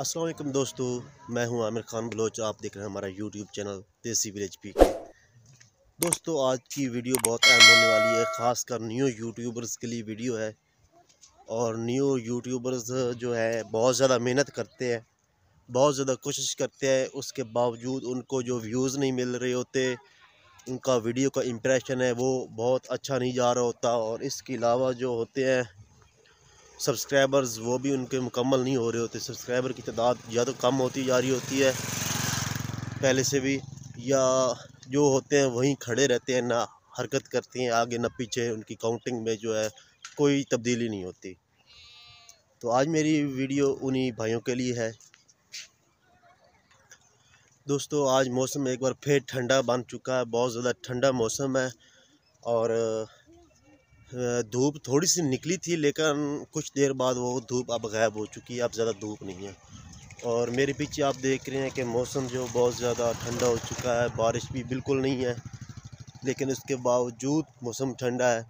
अस्सलाम वालेकुम दोस्तों, मैं हूं आमिर खान बलोच। आप देख रहे हैं हमारा यूट्यूब चैनल देसी विलेज पीके। दोस्तों, आज की वीडियो बहुत अहम होने वाली है, ख़ासकर न्यू यूट्यूबर्स के लिए वीडियो है। और न्यू यूट्यूबर्स जो है बहुत ज़्यादा मेहनत करते हैं, बहुत ज़्यादा कोशिश करते हैं, उसके बावजूद उनको जो व्यूज़ नहीं मिल रहे होते, उनका वीडियो का इम्प्रेशन है वो बहुत अच्छा नहीं जा रहा होता। और इसके अलावा जो होते हैं सब्सक्राइबर्स, वो भी उनके मुकम्मल नहीं हो रहे होते। सब्सक्राइबर की तादाद या तो कम होती जा रही होती है पहले से भी, या जो होते हैं वहीं खड़े रहते हैं, ना हरकत करते हैं आगे ना पीछे। उनकी काउंटिंग में जो है कोई तब्दीली नहीं होती। तो आज मेरी वीडियो उन्हीं भाइयों के लिए है। दोस्तों, आज मौसम एक बार फिर ठंडा बन चुका है, बहुत ज़्यादा ठंडा मौसम है। और धूप थोड़ी सी निकली थी, लेकिन कुछ देर बाद वो धूप अब गायब हो चुकी है, अब ज़्यादा धूप नहीं है। और मेरे पीछे आप देख रहे हैं कि मौसम जो बहुत ज़्यादा ठंडा हो चुका है, बारिश भी बिल्कुल नहीं है, लेकिन उसके बावजूद मौसम ठंडा है।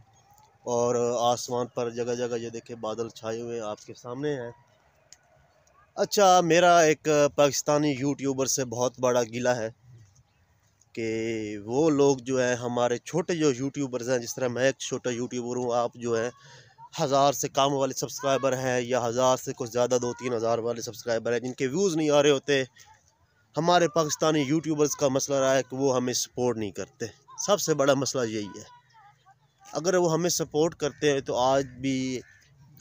और आसमान पर जगह जगह ये देखें बादल छाए हुए आपके सामने हैं। अच्छा, मेरा एक पाकिस्तानी यूट्यूबर से बहुत बड़ा गिला है कि वो लोग जो है हमारे छोटे जो यूट्यूबर्स हैं, जिस तरह मैं एक छोटा यूट्यूबर हूँ, आप जो है 1000 से कम वाले सब्सक्राइबर हैं या 1000 से कुछ ज़्यादा 2-3 हज़ार वाले सब्सक्राइबर हैं जिनके व्यूज़ नहीं आ रहे होते। हमारे पाकिस्तानी यूट्यूबर्स का मसला रहा है कि वो हमें सपोर्ट नहीं करते। सबसे बड़ा मसला यही है। अगर वो हमें सपोर्ट करते हैं तो आज भी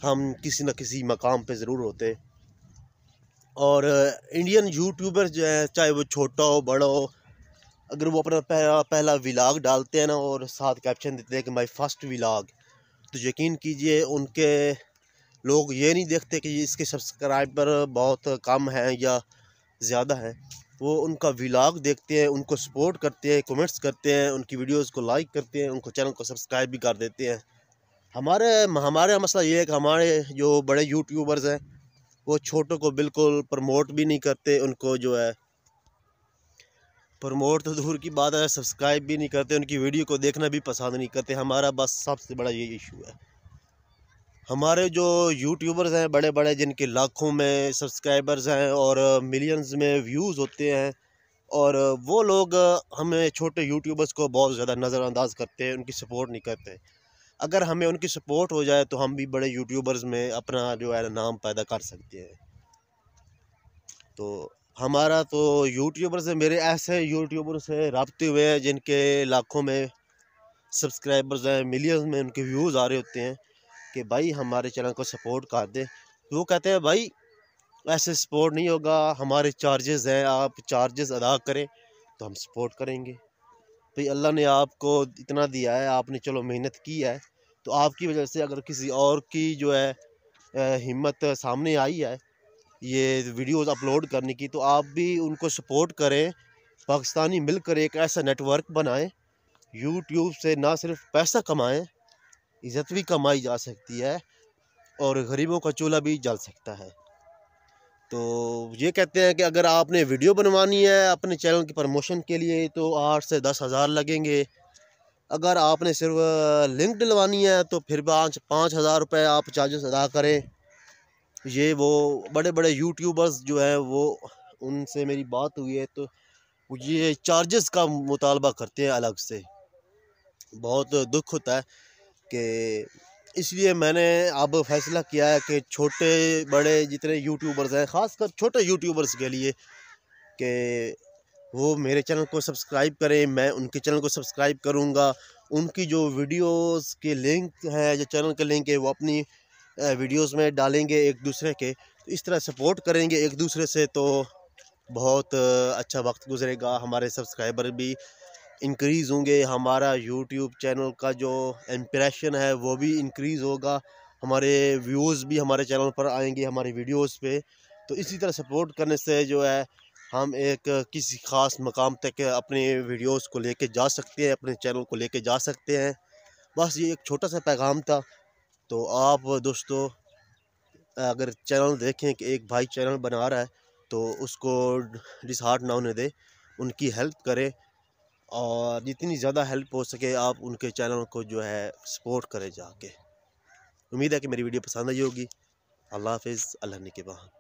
हम किसी न किसी मकाम पे ज़रूर होते। और इंडियन यूट्यूबर जो है, चाहे वो छोटा हो बड़ा हो, अगर वो अपना पहला व्लॉग डालते हैं ना और साथ कैप्शन देते हैं कि माय फर्स्ट व्लॉग, तो यकीन कीजिए उनके लोग ये नहीं देखते कि इसके सब्सक्राइबर बहुत कम हैं या ज़्यादा हैं। वो उनका व्लॉग देखते हैं, उनको सपोर्ट करते हैं, कमेंट्स करते हैं, उनकी वीडियोस को लाइक करते हैं, उनको चैनल को सब्सक्राइब भी कर देते हैं। हमारे मसला ये है कि हमारे जो बड़े यूट्यूबर्स हैं वो छोटों को बिल्कुल प्रमोट भी नहीं करते। उनको जो है प्रमोट तो दूर की बात है, सब्सक्राइब भी नहीं करते, उनकी वीडियो को देखना भी पसंद नहीं करते। हमारा बस सबसे बड़ा ये इशू है। हमारे जो यूट्यूबर्स हैं बड़े बड़े, जिनके लाखों में सब्सक्राइबर्स हैं और मिलियंस में व्यूज़ होते हैं, और वो लोग हमें छोटे यूट्यूबर्स को बहुत ज़्यादा नज़रअंदाज करते हैं, उनकी सपोर्ट नहीं करते। अगर हमें उनकी सपोर्ट हो जाए तो हम भी बड़े यूट्यूबर्स में अपना जो है नाम पैदा कर सकते हैं। तो हमारा तो यूट्यूबर से, मेरे ऐसे यूट्यूबर से रब्ते हुए हैं जिनके लाखों में सब्सक्राइबर्स हैं, मिलियंस में उनके व्यूज़ आ रहे होते हैं कि भाई हमारे चैनल को सपोर्ट कर दें। तो वो कहते हैं भाई ऐसे सपोर्ट नहीं होगा, हमारे चार्जेस हैं, आप चार्जेस अदा करें तो हम सपोर्ट करेंगे। भाई अल्लाह ने आपको इतना दिया है, आपने चलो मेहनत की है, तो आपकी वजह से अगर किसी और की जो है हिम्मत सामने आई है ये वीडियोस अपलोड करने की, तो आप भी उनको सपोर्ट करें। पाकिस्तानी मिलकर एक ऐसा नेटवर्क बनाएं, यूट्यूब से ना सिर्फ पैसा कमाएं, इज़्ज़त भी कमाई जा सकती है और गरीबों का चूल्हा भी जल सकता है। तो ये कहते हैं कि अगर आपने वीडियो बनवानी है अपने चैनल की प्रमोशन के लिए तो 8 से 10 हज़ार लगेंगे। अगर आपने सिर्फ लिंक डलवानी है तो फिर 5-5 हज़ार रुपये आप चार्जेस अदा करें। ये वो बड़े बड़े यूट्यूबर्स जो हैं, वो उनसे मेरी बात हुई है तो ये चार्जेस का मुतालबा करते हैं अलग से। बहुत दुख होता है कि इसलिए मैंने अब फैसला किया है कि छोटे बड़े जितने यूट्यूबर्स हैं, ख़ासकर छोटे यूट्यूबर्स के लिए, कि वो मेरे चैनल को सब्सक्राइब करें, मैं उनके चैनल को सब्सक्राइब करूँगा। उनकी जो वीडियोस के लिंक है, जो चैनल के लिंक है, वो अपनी वीडियोस में डालेंगे एक दूसरे के, तो इस तरह सपोर्ट करेंगे एक दूसरे से, तो बहुत अच्छा वक्त गुजरेगा। हमारे सब्सक्राइबर भी इंक्रीज़ होंगे, हमारा यूट्यूब चैनल का जो इम्प्रेशन है वो भी इंक्रीज़ होगा, हमारे व्यूज़ भी हमारे चैनल पर आएंगे हमारी वीडियोस पे। तो इसी तरह सपोर्ट करने से जो है हम एक किसी ख़ास मकाम तक अपने वीडियोस को लेके जा सकते हैं, अपने चैनल को लेके जा सकते हैं। बस ये एक छोटा सा पैगाम था। तो आप दोस्तों अगर चैनल देखें कि एक भाई चैनल बना रहा है तो उसको डिसहार्ट ना होने दें, उनकी हेल्प करें, और जितनी ज़्यादा हेल्प हो सके आप उनके चैनल को जो है सपोर्ट करें जाके। उम्मीद है कि मेरी वीडियो पसंद आई होगी। अल्लाह हाफ़िज़, अल्लाह ने के बाद।